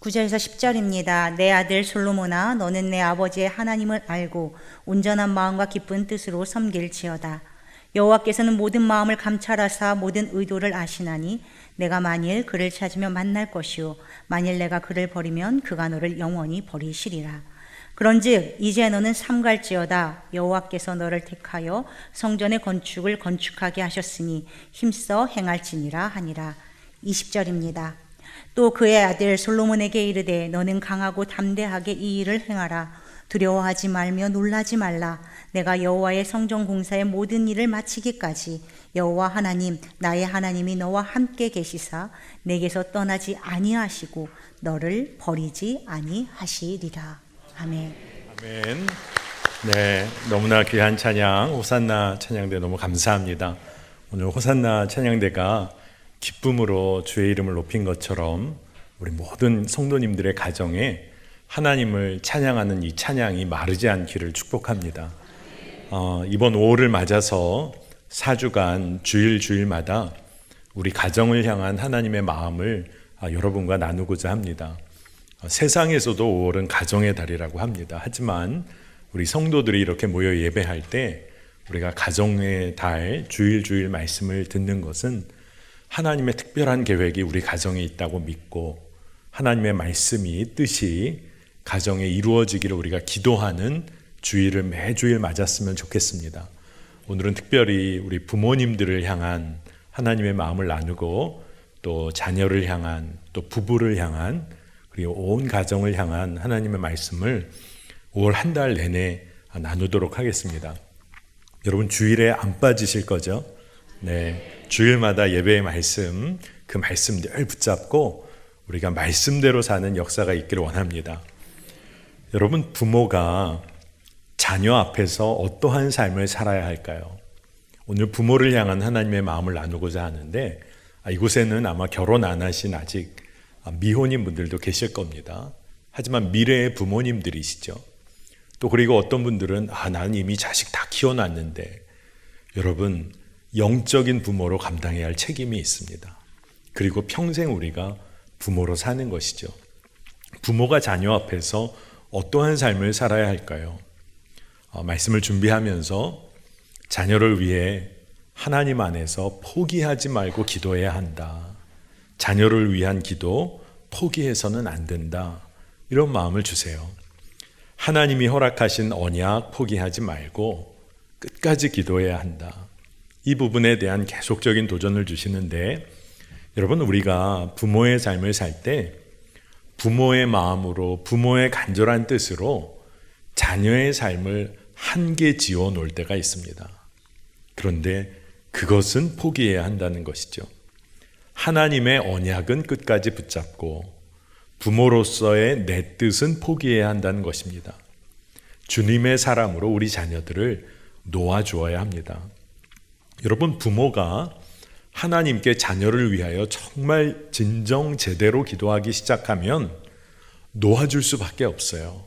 9절에서 10절입니다. 내 아들 솔로몬아, 너는 내 아버지의 하나님을 알고 온전한 마음과 기쁜 뜻으로 섬길지어다. 여호와께서는 모든 마음을 감찰하사 모든 의도를 아시나니 내가 만일 그를 찾으면 만날 것이요 만일 내가 그를 버리면 그가 너를 영원히 버리시리라. 그런즉 이제 너는 삼갈지어다. 여호와께서 너를 택하여 성전의 건축을 건축하게 하셨으니 힘써 행할지니라 하니라. 20절입니다. 또 그의 아들 솔로몬에게 이르되 너는 강하고 담대하게 이 일을 행하라. 두려워하지 말며 놀라지 말라. 내가 여호와의 성전 공사의 모든 일을 마치기까지 여호와 하나님 나의 하나님이 너와 함께 계시사 내게서 떠나지 아니하시고 너를 버리지 아니하시리라. 아멘. 아멘. 네, 너무나 귀한 찬양 호산나 찬양대 너무 감사합니다. 오늘 호산나 찬양대가 기쁨으로 주의 이름을 높인 것처럼 우리 모든 성도님들의 가정에 하나님을 찬양하는 이 찬양이 마르지 않기를 축복합니다. 이번 5월을 맞아서 4주간 주일마다 우리 가정을 향한 하나님의 마음을 여러분과 나누고자 합니다. 세상에서도 5월은 가정의 달이라고 합니다. 하지만 우리 성도들이 이렇게 모여 예배할 때 우리가 가정의 달 주일 말씀을 듣는 것은 하나님의 특별한 계획이 우리 가정에 있다고 믿고 하나님의 말씀이 뜻이 가정에 이루어지기를 우리가 기도하는 주일을 매주일 맞았으면 좋겠습니다. 오늘은 특별히 우리 부모님들을 향한 하나님의 마음을 나누고 또 자녀를 향한 또 부부를 향한 그리고 온 가정을 향한 하나님의 말씀을 5월 한 달 내내 나누도록 하겠습니다. 여러분 주일에 안 빠지실 거죠? 네, 주일마다 예배의 말씀, 그 말씀 늘 붙잡고 우리가 말씀대로 사는 역사가 있기를 원합니다. 여러분 부모가 자녀 앞에서 어떠한 삶을 살아야 할까요? 오늘 부모를 향한 하나님의 마음을 나누고자 하는데 이곳에는 아마 결혼 안 하신 아직 미혼인 분들도 계실 겁니다. 하지만 미래의 부모님들이시죠. 또 그리고 어떤 분들은 나는 이미 자식 다 키워놨는데 여러분 영적인 부모로 감당해야 할 책임이 있습니다. 그리고 평생 우리가 부모로 사는 것이죠. 부모가 자녀 앞에서 어떠한 삶을 살아야 할까요? 말씀을 준비하면서 자녀를 위해 하나님 안에서 포기하지 말고 기도해야 한다. 자녀를 위한 기도 포기해서는 안 된다. 이런 마음을 주세요. 하나님이 허락하신 언약 포기하지 말고 끝까지 기도해야 한다. 이 부분에 대한 계속적인 도전을 주시는데 여러분 우리가 부모의 삶을 살 때 부모의 마음으로 부모의 간절한 뜻으로 자녀의 삶을 한계 지어 놓을 때가 있습니다. 그런데 그것은 포기해야 한다는 것이죠. 하나님의 언약은 끝까지 붙잡고 부모로서의 내 뜻은 포기해야 한다는 것입니다. 주님의 사람으로 우리 자녀들을 놓아주어야 합니다. 여러분 부모가 하나님께 자녀를 위하여 정말 진정 제대로 기도하기 시작하면 놓아줄 수밖에 없어요.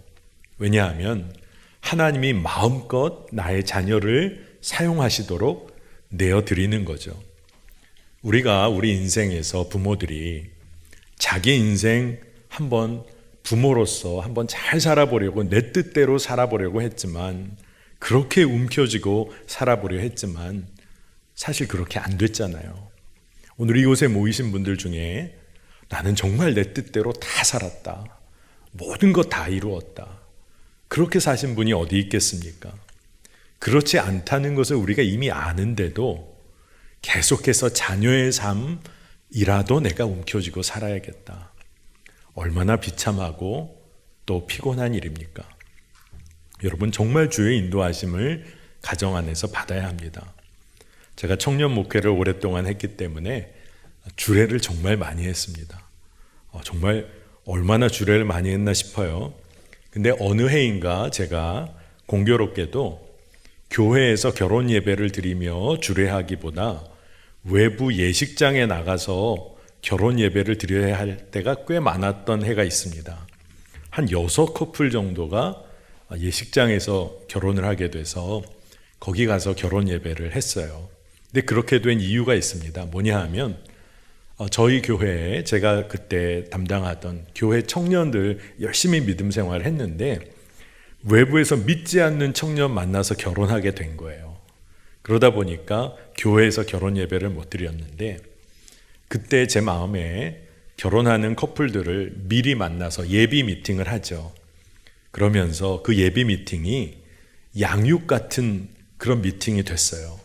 왜냐하면 하나님이 마음껏 나의 자녀를 사용하시도록 내어드리는 거죠. 우리가 우리 인생에서 부모들이 자기 인생 한번 부모로서 한번 잘 살아보려고 내 뜻대로 살아보려고 했지만 그렇게 움켜쥐고 살아보려 했지만 사실 그렇게 안 됐잖아요. 오늘 이곳에 모이신 분들 중에 나는 정말 내 뜻대로 다 살았다. 모든 것 다 이루었다. 그렇게 사신 분이 어디 있겠습니까? 그렇지 않다는 것을 우리가 이미 아는데도 계속해서 자녀의 삶이라도 내가 움켜쥐고 살아야겠다. 얼마나 비참하고 또 피곤한 일입니까? 여러분 정말 주의 인도하심을 가정 안에서 받아야 합니다. 제가 청년 목회를 오랫동안 했기 때문에 주례를 정말 많이 했습니다. 정말 얼마나 주례를 많이 했나 싶어요. 근데 어느 해인가 제가 공교롭게도 교회에서 결혼 예배를 드리며 주례하기보다 외부 예식장에 나가서 결혼 예배를 드려야 할 때가 꽤 많았던 해가 있습니다. 한 6커플 정도가 예식장에서 결혼을 하게 돼서 거기 가서 결혼 예배를 했어요. 근데 그렇게 된 이유가 있습니다. 뭐냐 하면 저희 교회에 제가 그때 담당하던 교회 청년들 열심히 믿음 생활을 했는데 외부에서 믿지 않는 청년 만나서 결혼하게 된 거예요. 그러다 보니까 교회에서 결혼 예배를 못 드렸는데 그때 제 마음에 결혼하는 커플들을 미리 만나서 예비 미팅을 하죠. 그러면서 그 예비 미팅이 양육 같은 그런 미팅이 됐어요.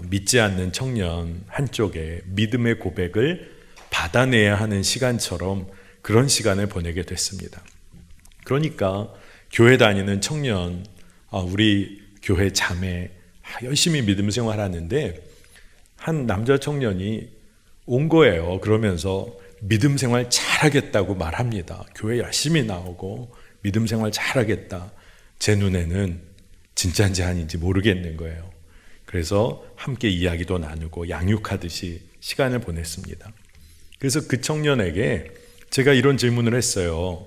믿지 않는 청년 한쪽에 믿음의 고백을 받아내야 하는 시간처럼 그런 시간을 보내게 됐습니다. 그러니까 교회 다니는 청년, 우리 교회 자매 열심히 믿음 생활하는데 한 남자 청년이 온 거예요. 그러면서 믿음 생활 잘하겠다고 말합니다. 교회 열심히 나오고 믿음 생활 잘하겠다. 제 눈에는 진짜인지 아닌지 모르겠는 거예요. 그래서 함께 이야기도 나누고 양육하듯이 시간을 보냈습니다. 그래서 그 청년에게 제가 이런 질문을 했어요.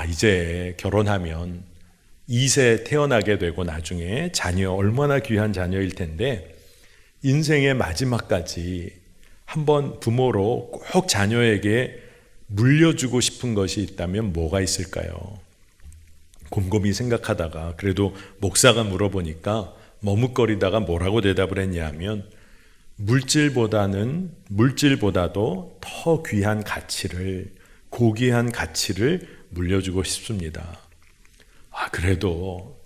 이제 결혼하면 2세 태어나게 되고 나중에 자녀, 얼마나 귀한 자녀일 텐데 인생의 마지막까지 한번 부모로 꼭 자녀에게 물려주고 싶은 것이 있다면 뭐가 있을까요? 곰곰이 생각하다가 그래도 목사가 물어보니까 머뭇거리다가 뭐라고 대답을 했냐면 물질보다도 더 귀한 가치를, 고귀한 가치를 물려주고 싶습니다. 그래도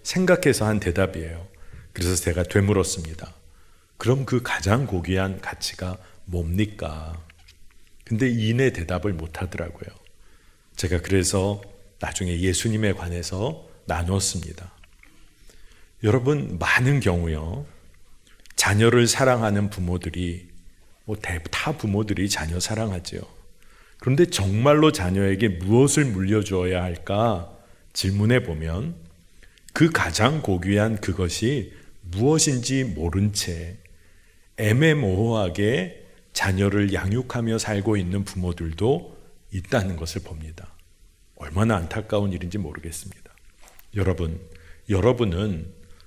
생각해서 한 대답이에요. 그래서 제가 되물었습니다. 그럼 그 가장 고귀한 가치가 뭡니까? 근데 이내 대답을 못 하더라고요. 제가 그래서 나중에 예수님에 관해서 나눴습니다. 여러분, 많은 경우요, 자녀를 사랑하는 부모들이, 다 부모들이 자녀 사랑하죠. 그런데 정말로 자녀에게 무엇을 물려주어야 할까 질문해 보면 그 가장 고귀한 그것이 무엇인지 모른 채 애매모호하게 자녀를 양육하며 살고 있는 부모들도 있다는 것을 봅니다. 얼마나 안타까운 일인지 모르겠습니다. 여러분은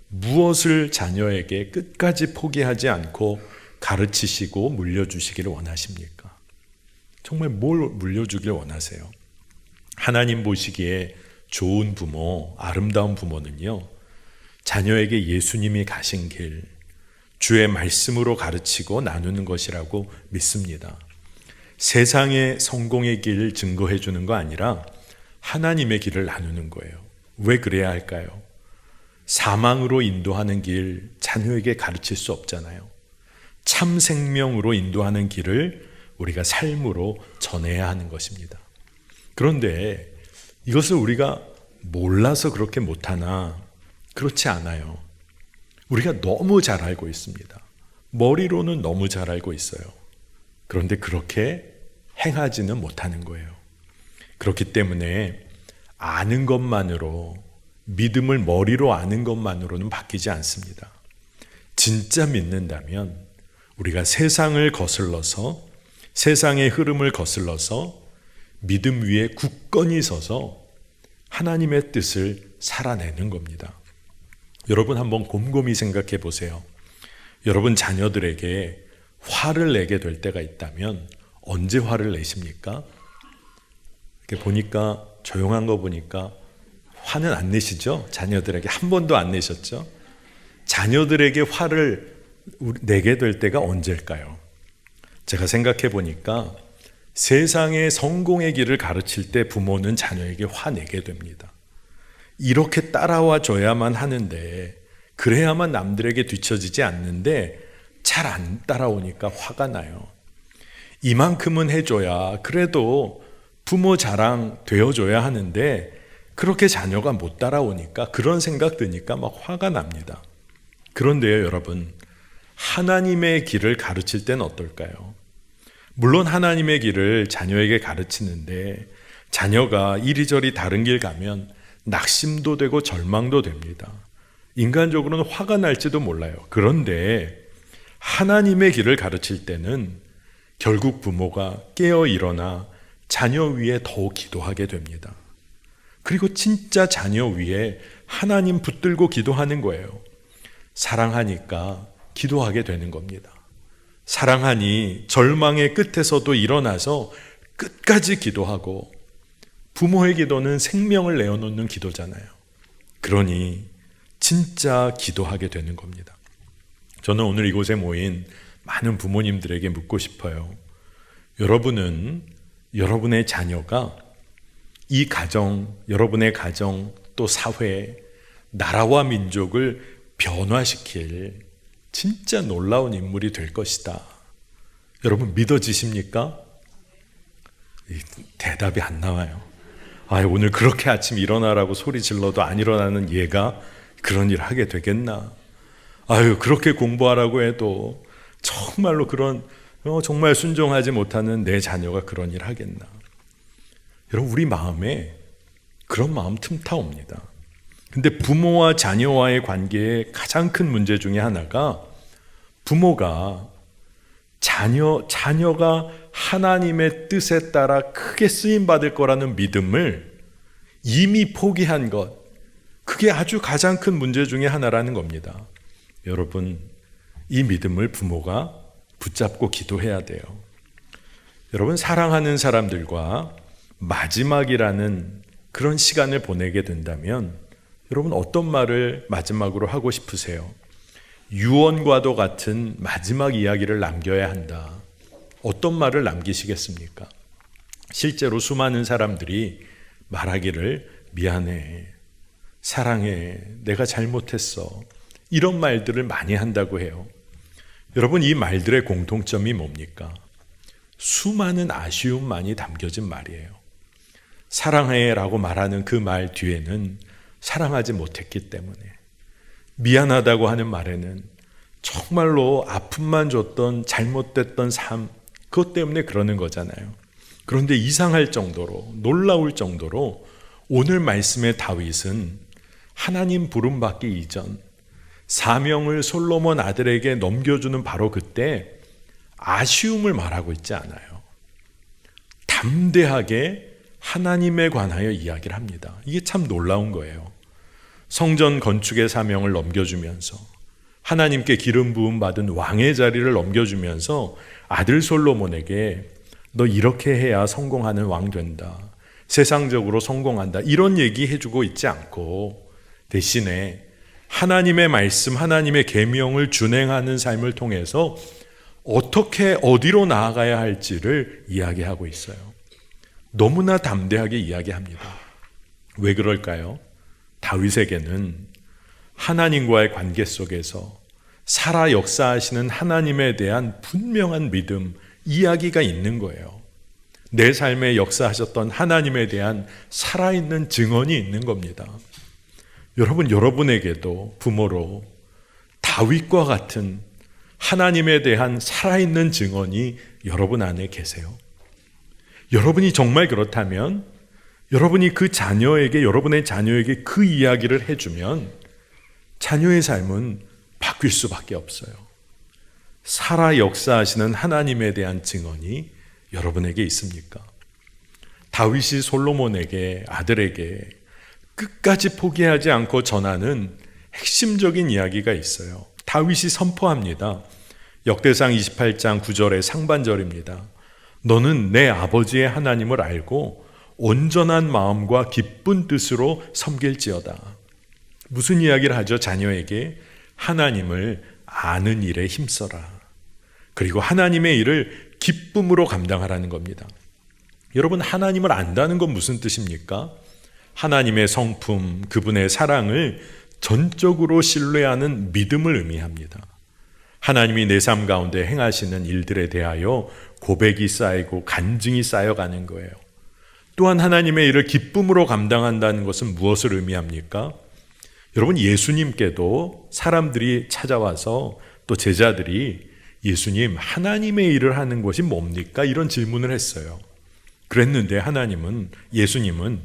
무엇을 자녀에게 끝까지 포기하지 않고 가르치시고 물려주시기를 원하십니까? 정말 뭘 물려주길 원하세요? 하나님 보시기에 좋은 부모, 아름다운 부모는요, 자녀에게 예수님이 가신 길, 주의 말씀으로 가르치고 나누는 것이라고 믿습니다. 세상의 성공의 길 증거해 주는 거 아니라 하나님의 길을 나누는 거예요. 왜 그래야 할까요? 사망으로 인도하는 길 자녀에게 가르칠 수 없잖아요. 참 생명으로 인도하는 길을 우리가 삶으로 전해야 하는 것입니다. 그런데 이것을 우리가 몰라서 그렇게 못하나? 그렇지 않아요. 우리가 너무 잘 알고 있습니다. 머리로는 너무 잘 알고 있어요. 그런데 그렇게 행하지는 못하는 거예요. 그렇기 때문에 아는 것만으로, 믿음을 머리로 아는 것만으로는 바뀌지 않습니다. 진짜 믿는다면 우리가 세상을 거슬러서, 세상의 흐름을 거슬러서 믿음 위에 굳건히 서서 하나님의 뜻을 살아내는 겁니다. 여러분 한번 곰곰이 생각해 보세요. 여러분 자녀들에게 화를 내게 될 때가 있다면 언제 화를 내십니까? 이렇게 보니까, 조용한 거 보니까 화는 안 내시죠? 자녀들에게 한 번도 안 내셨죠? 자녀들에게 화를 내게 될 때가 언제일까요? 제가 생각해 보니까 세상의 성공의 길을 가르칠 때 부모는 자녀에게 화내게 됩니다. 이렇게 따라와 줘야만 하는데, 그래야만 남들에게 뒤처지지 않는데 잘 안 따라오니까 화가 나요. 이만큼은 해줘야 그래도 부모 자랑 되어줘야 하는데 그렇게 자녀가 못 따라오니까, 그런 생각 드니까 막 화가 납니다. 그런데요, 여러분, 하나님의 길을 가르칠 때는 어떨까요? 물론 하나님의 길을 자녀에게 가르치는데 자녀가 이리저리 다른 길 가면 낙심도 되고 절망도 됩니다. 인간적으로는 화가 날지도 몰라요. 그런데 하나님의 길을 가르칠 때는 결국 부모가 깨어 일어나 자녀 위에 더 기도하게 됩니다. 그리고 진짜 자녀 위에 하나님 붙들고 기도하는 거예요. 사랑하니까 기도하게 되는 겁니다. 사랑하니 절망의 끝에서도 일어나서 끝까지 기도하고, 부모의 기도는 생명을 내어놓는 기도잖아요. 그러니 진짜 기도하게 되는 겁니다. 저는 오늘 이곳에 모인 많은 부모님들에게 묻고 싶어요. 여러분은 여러분의 자녀가 이 가정, 여러분의 가정, 또 사회, 나라와 민족을 변화시킬 진짜 놀라운 인물이 될 것이다. 여러분 믿어지십니까? 대답이 안 나와요. 오늘 그렇게 아침 일어나라고 소리 질러도 안 일어나는 얘가 그런 일 하게 되겠나? 그렇게 공부하라고 해도 정말로 정말 순종하지 못하는 내 자녀가 그런 일 하겠나? 여러분, 우리 마음에 그런 마음 틈타옵니다. 근데 부모와 자녀와의 관계의 가장 큰 문제 중에 하나가, 부모가 자녀가 하나님의 뜻에 따라 크게 쓰임받을 거라는 믿음을 이미 포기한 것, 그게 아주 가장 큰 문제 중에 하나라는 겁니다. 여러분, 이 믿음을 부모가 붙잡고 기도해야 돼요. 여러분, 사랑하는 사람들과 마지막이라는 그런 시간을 보내게 된다면 여러분 어떤 말을 마지막으로 하고 싶으세요? 유언과도 같은 마지막 이야기를 남겨야 한다. 어떤 말을 남기시겠습니까? 실제로 수많은 사람들이 말하기를 미안해, 사랑해, 내가 잘못했어, 이런 말들을 많이 한다고 해요. 여러분, 이 말들의 공통점이 뭡니까? 수많은 아쉬움만이 담겨진 말이에요. 사랑해 라고 말하는 그 말 뒤에는 사랑하지 못했기 때문에, 미안하다고 하는 말에는 정말로 아픔만 줬던 잘못됐던 삶, 그것 때문에 그러는 거잖아요. 그런데 이상할 정도로, 놀라울 정도로 오늘 말씀의 다윗은 하나님 부름받기 이전 사명을 솔로몬 아들에게 넘겨주는 바로 그때 아쉬움을 말하고 있지 않아요. 담대하게 하나님에 관하여 이야기를 합니다. 이게 참 놀라운 거예요. 성전 건축의 사명을 넘겨주면서, 하나님께 기름 부음 받은 왕의 자리를 넘겨주면서 아들 솔로몬에게 너 이렇게 해야 성공하는 왕 된다, 세상적으로 성공한다, 이런 얘기 해주고 있지 않고 대신에 하나님의 말씀, 하나님의 계명을 준행하는 삶을 통해서 어떻게 어디로 나아가야 할지를 이야기하고 있어요. 너무나 담대하게 이야기합니다. 왜 그럴까요? 다윗에게는 하나님과의 관계 속에서 살아 역사하시는 하나님에 대한 분명한 믿음, 이야기가 있는 거예요. 내 삶에 역사하셨던 하나님에 대한 살아있는 증언이 있는 겁니다. 여러분, 여러분에게도 부모로 다윗과 같은 하나님에 대한 살아있는 증언이 여러분 안에 계세요. 여러분이 정말 그렇다면 여러분이 그 자녀에게, 여러분의 자녀에게 그 이야기를 해주면 자녀의 삶은 바뀔 수밖에 없어요. 살아 역사하시는 하나님에 대한 증언이 여러분에게 있습니까? 다윗이 솔로몬에게, 아들에게 끝까지 포기하지 않고 전하는 핵심적인 이야기가 있어요. 다윗이 선포합니다. 역대상 28장 9절의 상반절입니다. 너는 내 아버지의 하나님을 알고 온전한 마음과 기쁜 뜻으로 섬길지어다. 무슨 이야기를 하죠? 자녀에게 하나님을 아는 일에 힘써라. 그리고 하나님의 일을 기쁨으로 감당하라는 겁니다. 여러분, 하나님을 안다는 건 무슨 뜻입니까? 하나님의 성품, 그분의 사랑을 전적으로 신뢰하는 믿음을 의미합니다. 하나님이 내 삶 가운데 행하시는 일들에 대하여 고백이 쌓이고 간증이 쌓여가는 거예요. 또한 하나님의 일을 기쁨으로 감당한다는 것은 무엇을 의미합니까? 여러분, 예수님께도 사람들이 찾아와서, 또 제자들이 예수님, 하나님의 일을 하는 것이 뭡니까? 이런 질문을 했어요. 그랬는데 예수님은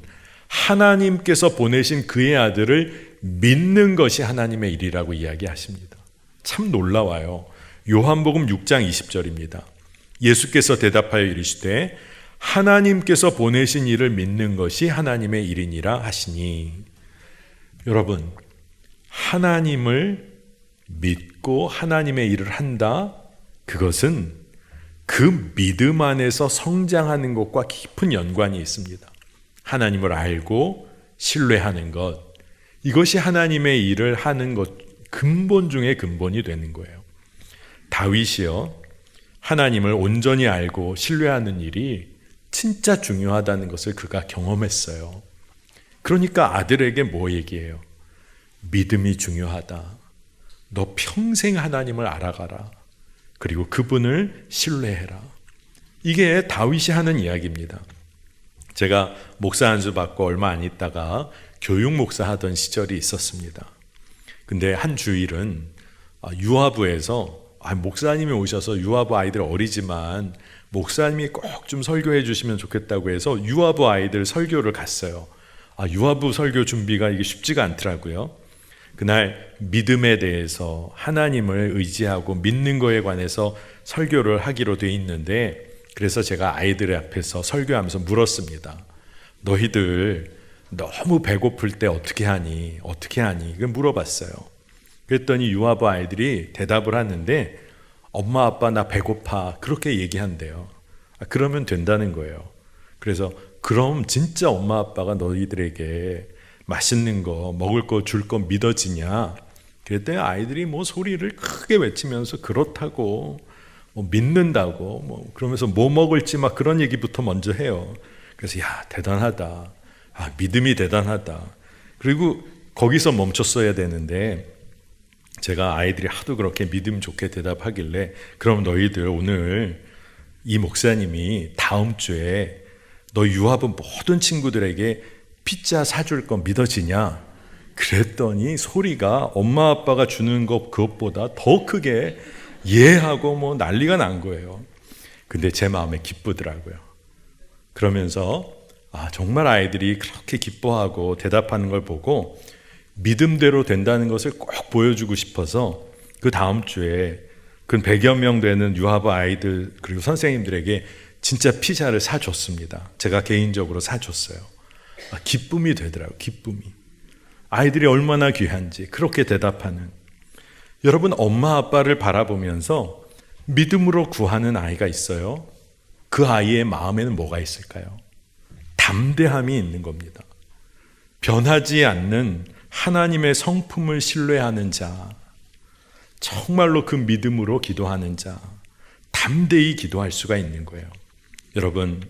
하나님께서 보내신 그의 아들을 믿는 것이 하나님의 일이라고 이야기하십니다. 참 놀라워요. 요한복음 6장 20절입니다. 예수께서 대답하여 이르시되 하나님께서 보내신 이를 믿는 것이 하나님의 일이니라 하시니. 여러분, 하나님을 믿고 하나님의 일을 한다, 그것은 그 믿음 안에서 성장하는 것과 깊은 연관이 있습니다. 하나님을 알고 신뢰하는 것, 이것이 하나님의 일을 하는 것 근본 중에 근본이 되는 거예요. 다윗이요, 하나님을 온전히 알고 신뢰하는 일이 진짜 중요하다는 것을 그가 경험했어요. 그러니까 아들에게 뭐 얘기해요? 믿음이 중요하다. 너 평생 하나님을 알아가라. 그리고 그분을 신뢰해라. 이게 다윗이 하는 이야기입니다. 제가 목사 안수 받고 얼마 안 있다가 교육 목사 하던 시절이 있었습니다. 근데 한 주일은 유아부에서 목사님이 오셔서 유아부 아이들 어리지만 목사님이 꼭 좀 설교해 주시면 좋겠다고 해서 유아부 아이들 설교를 갔어요. 유아부 설교 준비가 이게 쉽지가 않더라고요. 그날 믿음에 대해서 하나님을 의지하고 믿는 거에 관해서 설교를 하기로 돼 있는데, 그래서 제가 아이들 앞에서 설교하면서 물었습니다. 너희들 너무 배고플 때 어떻게 하니? 어떻게 하니? 이걸 물어봤어요. 그랬더니 유아부 아이들이 대답을 하는데 엄마 아빠 나 배고파 그렇게 얘기한대요. 그러면 된다는 거예요. 그래서 그럼 진짜 엄마 아빠가 너희들에게 맛있는 거 먹을 거 줄 거 믿어지냐? 그랬더니 아이들이 뭐 소리를 크게 외치면서 그렇다고 뭐 믿는다고 뭐 그러면서 뭐 먹을지 막 그런 얘기부터 먼저 해요. 그래서 야 대단하다. 믿음이 대단하다. 그리고 거기서 멈췄어야 되는데 제가 아이들이 하도 그렇게 믿음 좋게 대답하길래 그럼 너희들 오늘 이 목사님이 다음 주에 너 유아부 모든 친구들에게 피자 사줄 거 믿어지냐? 그랬더니 소리가 엄마 아빠가 주는 것 그것보다 더 크게 예하고 뭐 난리가 난 거예요. 근데 제 마음에 기쁘더라고요. 그러면서 정말 아이들이 그렇게 기뻐하고 대답하는 걸 보고 믿음대로 된다는 것을 꼭 보여주고 싶어서 그 다음 주에 그 100여 명 되는 유아부 아이들 그리고 선생님들에게 진짜 피자를 사줬습니다. 제가 개인적으로 사줬어요. 기쁨이 되더라고요. 기쁨이. 아이들이 얼마나 귀한지 그렇게 대답하는. 여러분 엄마 아빠를 바라보면서 믿음으로 구하는 아이가 있어요. 그 아이의 마음에는 뭐가 있을까요? 담대함이 있는 겁니다. 변하지 않는 하나님의 성품을 신뢰하는 자, 정말로 그 믿음으로 기도하는 자, 담대히 기도할 수가 있는 거예요. 여러분,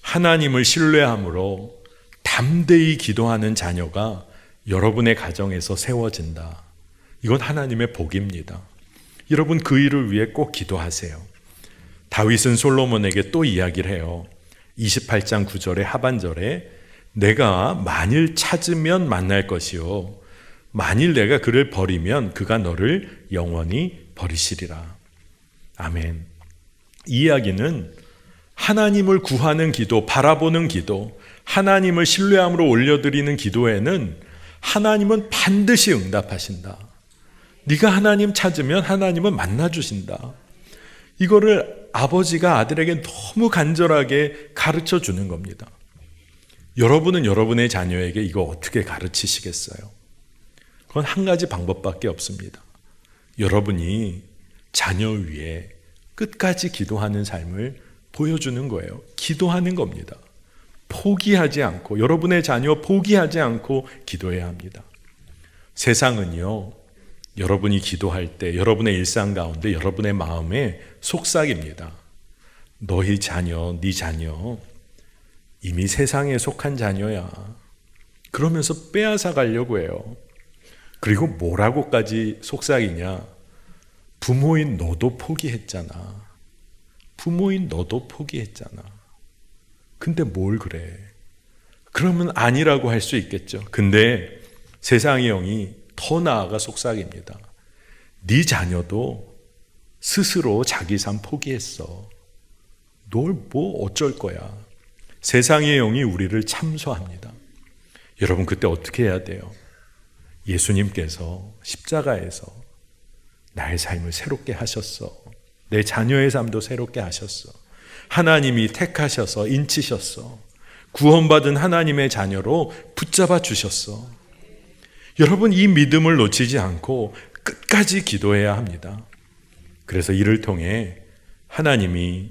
하나님을 신뢰함으로 담대히 기도하는 자녀가 여러분의 가정에서 세워진다. 이건 하나님의 복입니다. 여러분 그 일을 위해 꼭 기도하세요. 다윗은 솔로몬에게 또 이야기를 해요. 28장 9절의 하반절에 내가 만일 찾으면 만날 것이요 만일 내가 그를 버리면 그가 너를 영원히 버리시리라. 아멘. 이 이야기는 하나님을 구하는 기도, 바라보는 기도, 하나님을 신뢰함으로 올려드리는 기도에는 하나님은 반드시 응답하신다. 네가 하나님 찾으면 하나님은 만나주신다. 이거를 아버지가 아들에게 너무 간절하게 가르쳐 주는 겁니다. 여러분은 여러분의 자녀에게 이거 어떻게 가르치시겠어요? 그건 한 가지 방법밖에 없습니다. 여러분이 자녀 위에 끝까지 기도하는 삶을 보여주는 거예요. 기도하는 겁니다. 포기하지 않고, 여러분의 자녀 포기하지 않고 기도해야 합니다. 세상은요, 여러분이 기도할 때 여러분의 일상 가운데 여러분의 마음에 속삭입니다. 너희 자녀, 네 자녀 이미 세상에 속한 자녀야. 그러면서 빼앗아 가려고 해요. 그리고 뭐라고까지 속삭이냐? 부모인 너도 포기했잖아. 부모인 너도 포기했잖아. 근데 뭘 그래? 그러면 아니라고 할 수 있겠죠. 근데 세상의 영이 더 나아가 속삭입니다. 네 자녀도 스스로 자기 삶 포기했어. 널 뭐 어쩔 거야. 세상의 영이 우리를 참소합니다. 여러분 그때 어떻게 해야 돼요? 예수님께서 십자가에서 나의 삶을 새롭게 하셨어. 내 자녀의 삶도 새롭게 하셨어. 하나님이 택하셔서 인치셨어. 구원받은 하나님의 자녀로 붙잡아 주셨어. 여러분 이 믿음을 놓치지 않고 끝까지 기도해야 합니다. 그래서 이를 통해 하나님이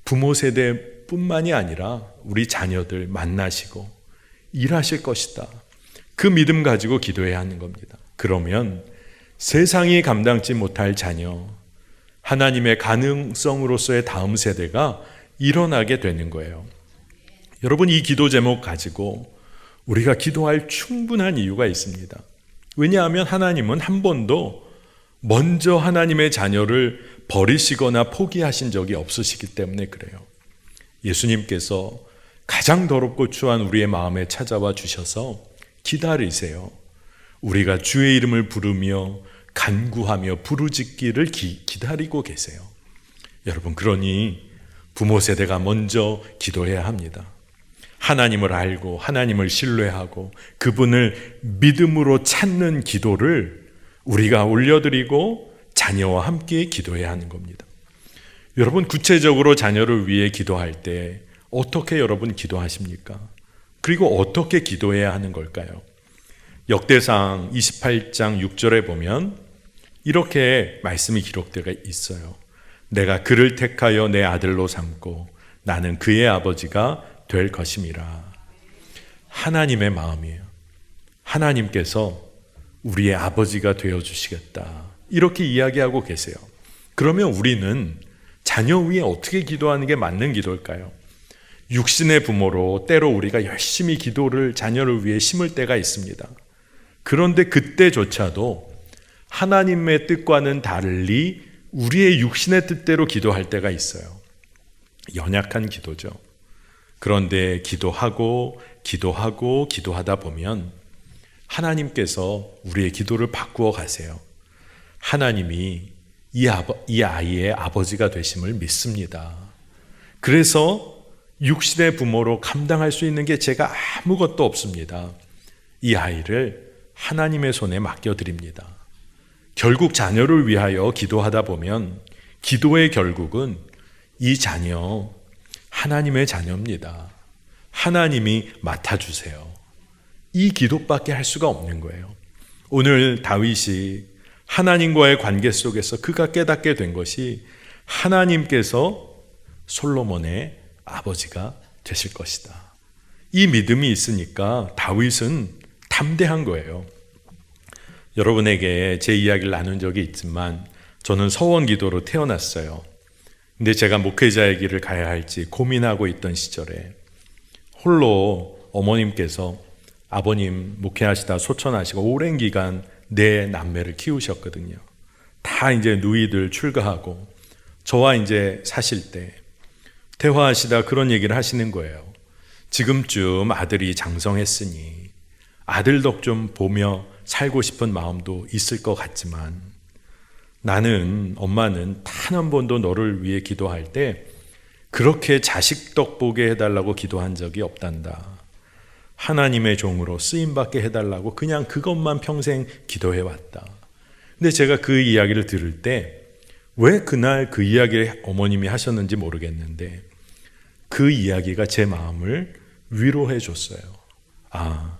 부모 세대뿐만이 아니라 우리 자녀들 만나시고 일하실 것이다. 그 믿음 가지고 기도해야 하는 겁니다. 그러면 세상이 감당치 못할 자녀, 하나님의 가능성으로서의 다음 세대가 일어나게 되는 거예요. 여러분, 이 기도 제목 가지고 우리가 기도할 충분한 이유가 있습니다. 왜냐하면 하나님은 한 번도 먼저 하나님의 자녀를 버리시거나 포기하신 적이 없으시기 때문에 그래요. 예수님께서 가장 더럽고 추한 우리의 마음에 찾아와 주셔서 기다리세요. 우리가 주의 이름을 부르며 간구하며 부르짖기를 기다리고 계세요. 여러분, 그러니 부모 세대가 먼저 기도해야 합니다. 하나님을 알고 하나님을 신뢰하고 그분을 믿음으로 찾는 기도를 우리가 올려드리고 자녀와 함께 기도해야 하는 겁니다. 여러분, 구체적으로 자녀를 위해 기도할 때 어떻게 여러분 기도하십니까? 그리고 어떻게 기도해야 하는 걸까요? 역대상 28장 6절에 보면 이렇게 말씀이 기록되어 있어요. 내가 그를 택하여 내 아들로 삼고 나는 그의 아버지가 될 것임이라. 하나님의 마음이에요. 하나님께서 우리의 아버지가 되어주시겠다, 이렇게 이야기하고 계세요. 그러면 우리는 자녀 위에 어떻게 기도하는 게 맞는 기도일까요? 육신의 부모로 때로 우리가 열심히 기도를 자녀를 위해 심을 때가 있습니다. 그런데 그때조차도 하나님의 뜻과는 달리 우리의 육신의 뜻대로 기도할 때가 있어요. 연약한 기도죠. 그런데 기도하고 기도하다 보면 하나님께서 우리의 기도를 바꾸어 가세요. 하나님이 이 아이의 아버지가 되심을 믿습니다. 그래서 육신의 부모로 감당할 수 있는 게 제가 아무것도 없습니다. 이 아이를 하나님의 손에 맡겨드립니다. 결국 자녀를 위하여 기도하다 보면 기도의 결국은 이 자녀 하나님의 자녀입니다. 하나님이 맡아주세요. 이 기도밖에 할 수가 없는 거예요. 오늘 다윗이 하나님과의 관계 속에서 그가 깨닫게 된 것이 하나님께서 솔로몬의 아버지가 되실 것이다. 이 믿음이 있으니까 다윗은 담대한 거예요. 여러분에게 제 이야기를 나눈 적이 있지만 저는 서원기도로 태어났어요. 근데 제가 목회자의 길을 가야 할지 고민하고 있던 시절에 홀로 어머님께서 아버님 목회하시다 소천하시고 오랜 기간 네 남매를 키우셨거든요. 다 이제 누이들 출가하고 저와 이제 사실 때 대화하시다 그런 얘기를 하시는 거예요. 지금쯤 아들이 장성했으니 아들 덕 좀 보며 살고 싶은 마음도 있을 것 같지만 나는, 엄마는 단 한 번도 너를 위해 기도할 때 그렇게 자식 덕 보게 해달라고 기도한 적이 없단다. 하나님의 종으로 쓰임받게 해달라고 그냥 그것만 평생 기도해왔다. 근데 제가 그 이야기를 들을 때 왜 그날 그 이야기를 어머님이 하셨는지 모르겠는데 그 이야기가 제 마음을 위로해 줬어요. 아,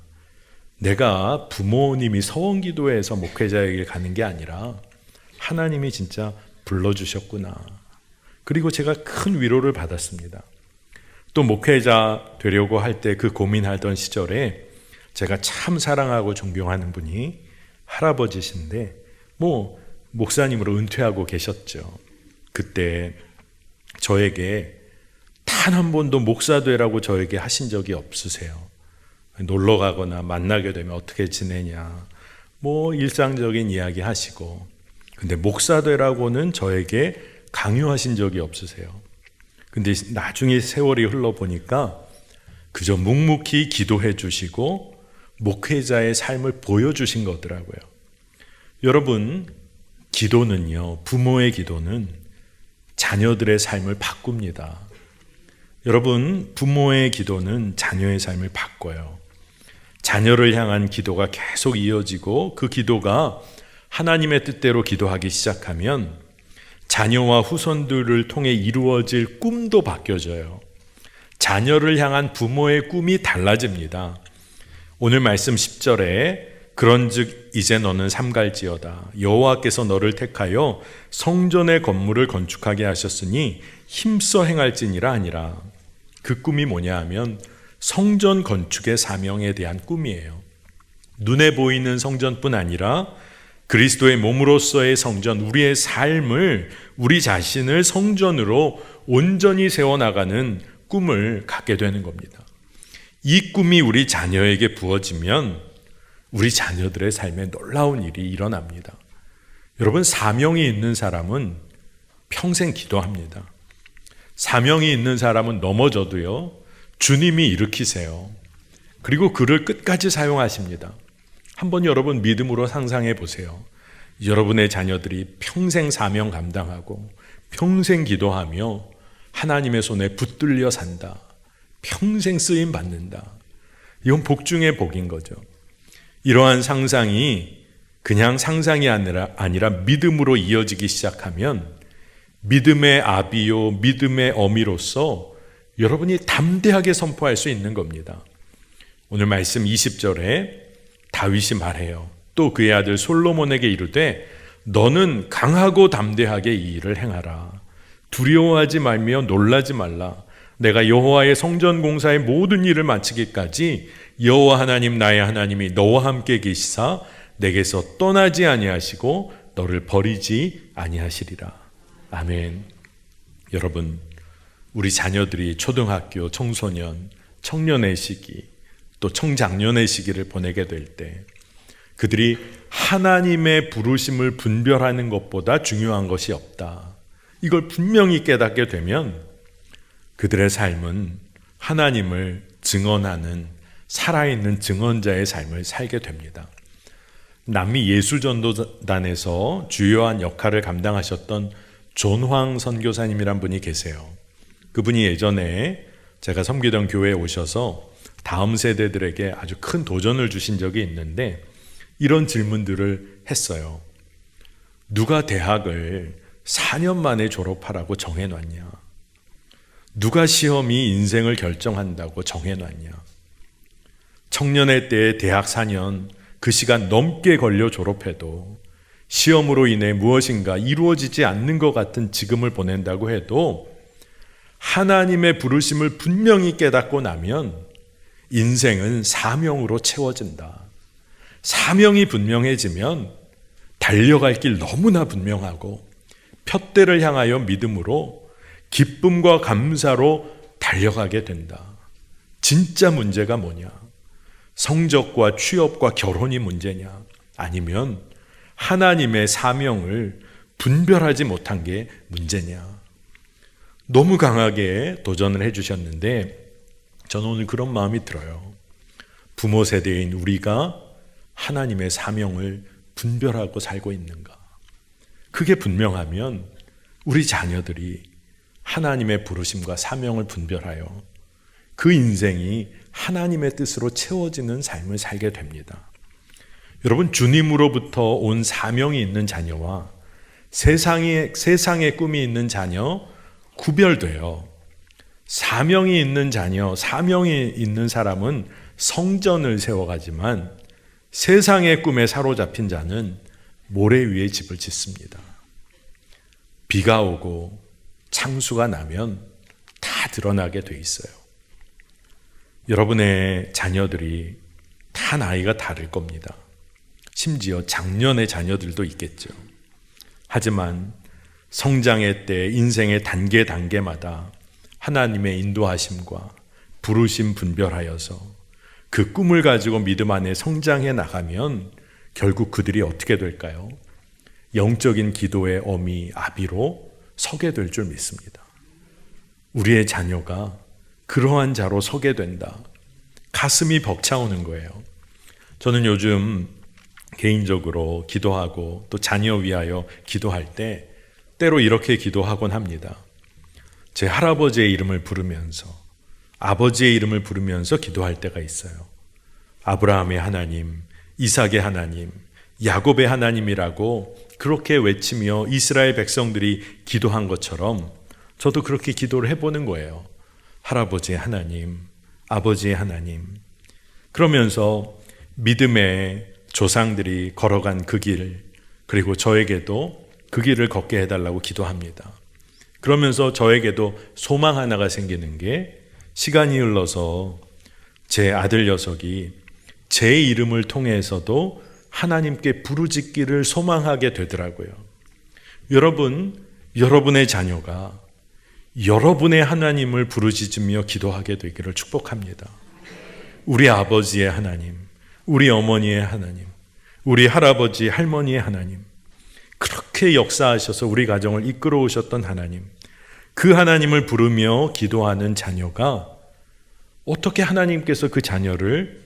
내가 부모님이 서원기도에서 목회자에게 가는 게 아니라 하나님이 진짜 불러주셨구나. 그리고 제가 큰 위로를 받았습니다. 또 목회자 되려고 할 때 그 고민하던 시절에 제가 참 사랑하고 존경하는 분이 할아버지신데 목사님으로 은퇴하고 계셨죠. 그때 저에게 단 한 번도 목사 되라고 저에게 하신 적이 없으세요. 놀러 가거나 만나게 되면 어떻게 지내냐, 일상적인 이야기 하시고, 근데 목사 되라고는 저에게 강요하신 적이 없으세요. 근데 나중에 세월이 흘러보니까 그저 묵묵히 기도해 주시고 목회자의 삶을 보여주신 거더라고요. 여러분, 기도는요, 부모의 기도는 자녀들의 삶을 바꿉니다. 여러분, 부모의 기도는 자녀의 삶을 바꿔요. 자녀를 향한 기도가 계속 이어지고 그 기도가 하나님의 뜻대로 기도하기 시작하면 자녀와 후손들을 통해 이루어질 꿈도 바뀌어져요. 자녀를 향한 부모의 꿈이 달라집니다. 오늘 말씀 10절에 그런즉 이제 너는 삼갈지어다. 여호와께서 너를 택하여 성전의 건물을 건축하게 하셨으니 힘써 행할지니라 하니라. 그 꿈이 뭐냐 하면 성전 건축의 사명에 대한 꿈이에요. 눈에 보이는 성전뿐 아니라 그리스도의 몸으로서의 성전, 우리의 삶을, 우리 자신을 성전으로 온전히 세워나가는 꿈을 갖게 되는 겁니다. 이 꿈이 우리 자녀에게 부어지면 우리 자녀들의 삶에 놀라운 일이 일어납니다. 여러분, 사명이 있는 사람은 평생 기도합니다. 사명이 있는 사람은 넘어져도요, 주님이 일으키세요. 그리고 그를 끝까지 사용하십니다. 한번 여러분 믿음으로 상상해 보세요. 여러분의 자녀들이 평생 사명 감당하고 평생 기도하며 하나님의 손에 붙들려 산다. 평생 쓰임 받는다. 이건 복 중의 복인 거죠. 이러한 상상이 그냥 상상이 아니라 믿음으로 이어지기 시작하면 믿음의 아비요, 믿음의 어미로서 여러분이 담대하게 선포할 수 있는 겁니다. 오늘 말씀 20절에 다윗이 말해요. 또 그의 아들 솔로몬에게 이르되 너는 강하고 담대하게 이 일을 행하라. 두려워하지 말며 놀라지 말라. 내가 여호와의 성전 공사의 모든 일을 마치기까지 여호와 하나님 나의 하나님이 너와 함께 계시사 내게서 떠나지 아니하시고 너를 버리지 아니하시리라. 아멘. 여러분, 우리 자녀들이 초등학교, 청소년, 청년의 시기, 또 청장년의 시기를 보내게 될 때 그들이 하나님의 부르심을 분별하는 것보다 중요한 것이 없다. 이걸 분명히 깨닫게 되면 그들의 삶은 하나님을 증언하는 살아있는 증언자의 삶을 살게 됩니다. 남미 예수전도단에서 주요한 역할을 감당하셨던 존황 선교사님이란 분이 계세요. 그분이 예전에 제가 섬기던 교회에 오셔서 다음 세대들에게 아주 큰 도전을 주신 적이 있는데 이런 질문들을 했어요. 누가 대학을 4년 만에 졸업하라고 정해놨냐? 누가 시험이 인생을 결정한다고 정해놨냐? 청년의 때에 대학 4년 그 시간 넘게 걸려 졸업해도 시험으로 인해 무엇인가 이루어지지 않는 것 같은 지금을 보낸다고 해도 하나님의 부르심을 분명히 깨닫고 나면 인생은 사명으로 채워진다. 사명이 분명해지면 달려갈 길 너무나 분명하고 푯대를 향하여 믿음으로 기쁨과 감사로 달려가게 된다. 진짜 문제가 뭐냐? 성적과 취업과 결혼이 문제냐? 아니면 하나님의 사명을 분별하지 못한 게 문제냐? 너무 강하게 도전을 해주셨는데 저는 오늘 그런 마음이 들어요. 부모 세대인 우리가 하나님의 사명을 분별하고 살고 있는가? 그게 분명하면 우리 자녀들이 하나님의 부르심과 사명을 분별하여 그 인생이 하나님의 뜻으로 채워지는 삶을 살게 됩니다. 여러분, 주님으로부터 온 사명이 있는 자녀와 세상의 꿈이 있는 자녀 구별돼요. 사명이 있는 자녀, 사명이 있는 사람은 성전을 세워가지만 세상의 꿈에 사로잡힌 자는 모래 위에 집을 짓습니다. 비가 오고 창수가 나면 다 드러나게 돼 있어요. 여러분의 자녀들이 다 나이가 다를 겁니다. 심지어 작년의 자녀들도 있겠죠. 하지만 성장의 때 인생의 단계마다 하나님의 인도하심과 부르심 분별하여서 그 꿈을 가지고 믿음 안에 성장해 나가면 결국 그들이 어떻게 될까요? 영적인 기도의 어미, 아비로 서게 될 줄 믿습니다. 우리의 자녀가 그러한 자로 서게 된다. 가슴이 벅차오는 거예요. 저는 요즘 개인적으로 기도하고 또 자녀 위하여 기도할 때 때로 이렇게 기도하곤 합니다. 제 할아버지의 이름을 부르면서, 아버지의 이름을 부르면서 기도할 때가 있어요. 아브라함의 하나님, 이삭의 하나님, 야곱의 하나님이라고 그렇게 외치며 이스라엘 백성들이 기도한 것처럼 저도 그렇게 기도를 해보는 거예요. 할아버지의 하나님, 아버지의 하나님. 그러면서 믿음의 조상들이 걸어간 그 길, 그리고 저에게도 그 길을 걷게 해달라고 기도합니다. 그러면서 저에게도 소망 하나가 생기는 게 시간이 흘러서 제 아들 녀석이 제 이름을 통해서도 하나님께 부르짖기를 소망하게 되더라고요. 여러분, 여러분의 자녀가 여러분의 하나님을 부르짖으며 기도하게 되기를 축복합니다. 우리 아버지의 하나님, 우리 어머니의 하나님, 우리 할아버지, 할머니의 하나님, 그렇게 역사하셔서 우리 가정을 이끌어 오셨던 하나님, 그 하나님을 부르며 기도하는 자녀가 어떻게 하나님께서 그 자녀를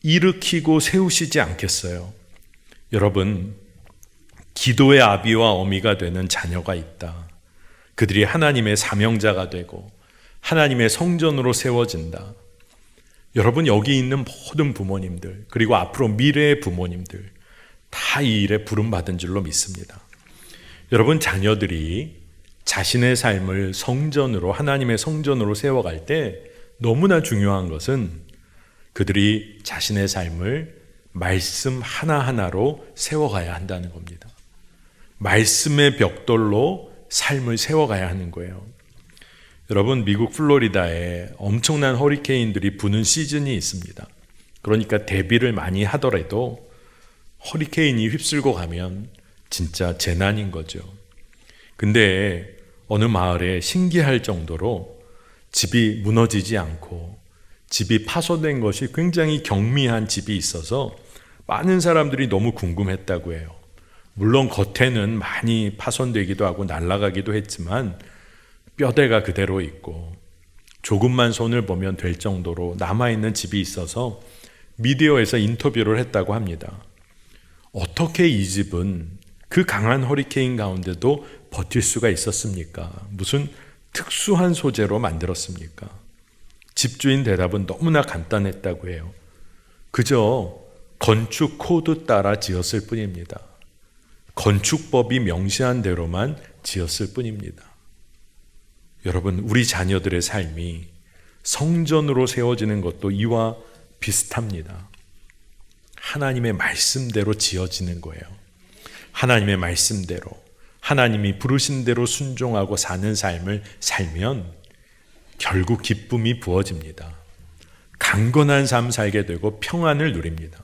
일으키고 세우시지 않겠어요? 여러분, 기도의 아비와 어미가 되는 자녀가 있다. 그들이 하나님의 사명자가 되고 하나님의 성전으로 세워진다. 여러분, 여기 있는 모든 부모님들, 그리고 앞으로 미래의 부모님들 다 이 일에 부름받은 줄로 믿습니다. 여러분, 자녀들이 자신의 삶을 성전으로, 하나님의 성전으로 세워갈 때 너무나 중요한 것은 그들이 자신의 삶을 말씀 하나하나로 세워가야 한다는 겁니다. 말씀의 벽돌로 삶을 세워가야 하는 거예요. 여러분, 미국 플로리다에 엄청난 허리케인들이 부는 시즌이 있습니다. 그러니까 대비를 많이 하더라도 허리케인이 휩쓸고 가면 진짜 재난인 거죠. 근데 어느 마을에 신기할 정도로 집이 무너지지 않고 집이 파손된 것이 굉장히 경미한 집이 있어서 많은 사람들이 너무 궁금했다고 해요. 물론 겉에는 많이 파손되기도 하고 날아가기도 했지만 뼈대가 그대로 있고 조금만 손을 보면 될 정도로 남아있는 집이 있어서 미디어에서 인터뷰를 했다고 합니다. 어떻게 이 집은 그 강한 허리케인 가운데도 버틸 수가 있었습니까? 무슨 특수한 소재로 만들었습니까? 집주인 대답은 너무나 간단했다고 해요. 그저 건축 코드 따라 지었을 뿐입니다. 건축법이 명시한 대로만 지었을 뿐입니다. 여러분, 우리 자녀들의 삶이 성전으로 세워지는 것도 이와 비슷합니다. 하나님의 말씀대로 지어지는 거예요. 하나님의 말씀대로, 하나님이 부르신 대로 순종하고 사는 삶을 살면 결국 기쁨이 부어집니다. 강건한 삶 살게 되고 평안을 누립니다.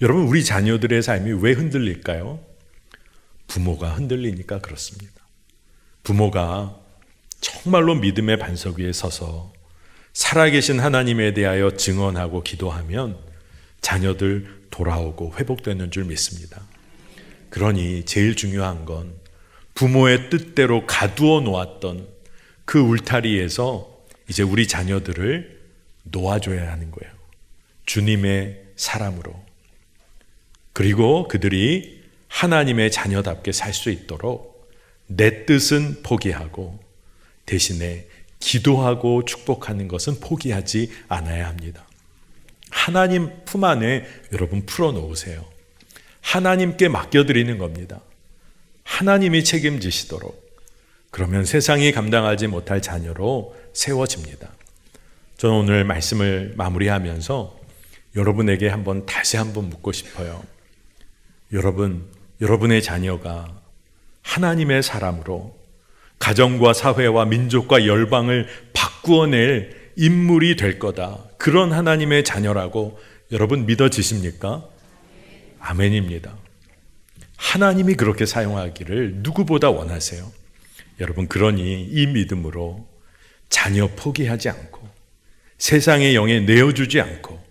여러분, 우리 자녀들의 삶이 왜 흔들릴까요? 부모가 흔들리니까 그렇습니다. 부모가 정말로 믿음의 반석 위에 서서 살아계신 하나님에 대하여 증언하고 기도하면 자녀들 돌아오고 회복되는 줄 믿습니다. 그러니 제일 중요한 건 부모의 뜻대로 가두어 놓았던 그 울타리에서 이제 우리 자녀들을 놓아줘야 하는 거예요. 주님의 사람으로. 그리고 그들이 하나님의 자녀답게 살 수 있도록 내 뜻은 포기하고 대신에 기도하고 축복하는 것은 포기하지 않아야 합니다. 하나님 품 안에 여러분 풀어놓으세요. 하나님께 맡겨드리는 겁니다. 하나님이 책임지시도록. 그러면 세상이 감당하지 못할 자녀로 세워집니다. 저는 오늘 말씀을 마무리하면서 여러분에게 다시 한번 묻고 싶어요. 여러분, 여러분의 자녀가 하나님의 사람으로 가정과 사회와 민족과 열방을 바꾸어낼 인물이 될 거다. 그런 하나님의 자녀라고 여러분 믿어지십니까? 아멘입니다. 하나님이 그렇게 사용하기를 누구보다 원하세요. 여러분, 그러니 이 믿음으로 자녀 포기하지 않고 세상의 영에 내어주지 않고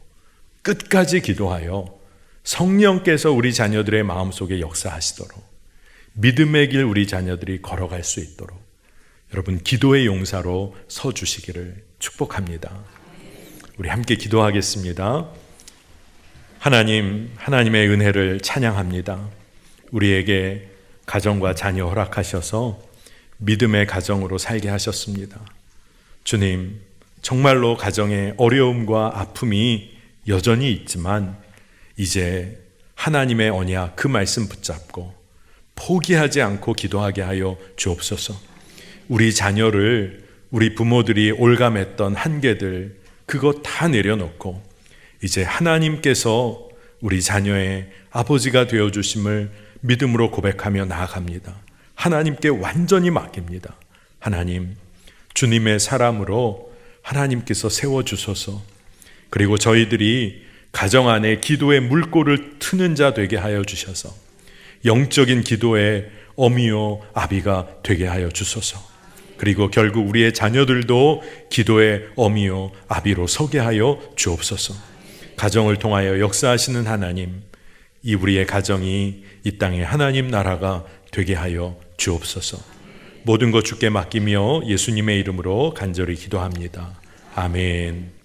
끝까지 기도하여 성령께서 우리 자녀들의 마음속에 역사하시도록 믿음의 길 우리 자녀들이 걸어갈 수 있도록 여러분 기도의 용사로 서주시기를 축복합니다. 우리 함께 기도하겠습니다. 하나님, 하나님의 은혜를 찬양합니다. 우리에게 가정과 자녀 허락하셔서 믿음의 가정으로 살게 하셨습니다. 주님, 정말로 가정에 어려움과 아픔이 여전히 있지만 이제 하나님의 언약 그 말씀 붙잡고 포기하지 않고 기도하게 하여 주옵소서. 우리 자녀를 우리 부모들이 올감했던 한계들 그것 다 내려놓고 이제 하나님께서 우리 자녀의 아버지가 되어주심을 믿음으로 고백하며 나아갑니다. 하나님께 완전히 맡깁니다. 하나님, 주님의 사람으로 하나님께서 세워주소서. 그리고 저희들이 가정 안에 기도의 물꼬를 트는 자 되게 하여 주셔서 영적인 기도의 어미요 아비가 되게 하여 주소서. 그리고 결국 우리의 자녀들도 기도의 어미요 아비로 서게 하여 주옵소서. 가정을 통하여 역사하시는 하나님, 이 우리의 가정이 이 땅의 하나님 나라가 되게 하여 주옵소서. 모든 것 주께 맡기며 예수님의 이름으로 간절히 기도합니다. 아멘.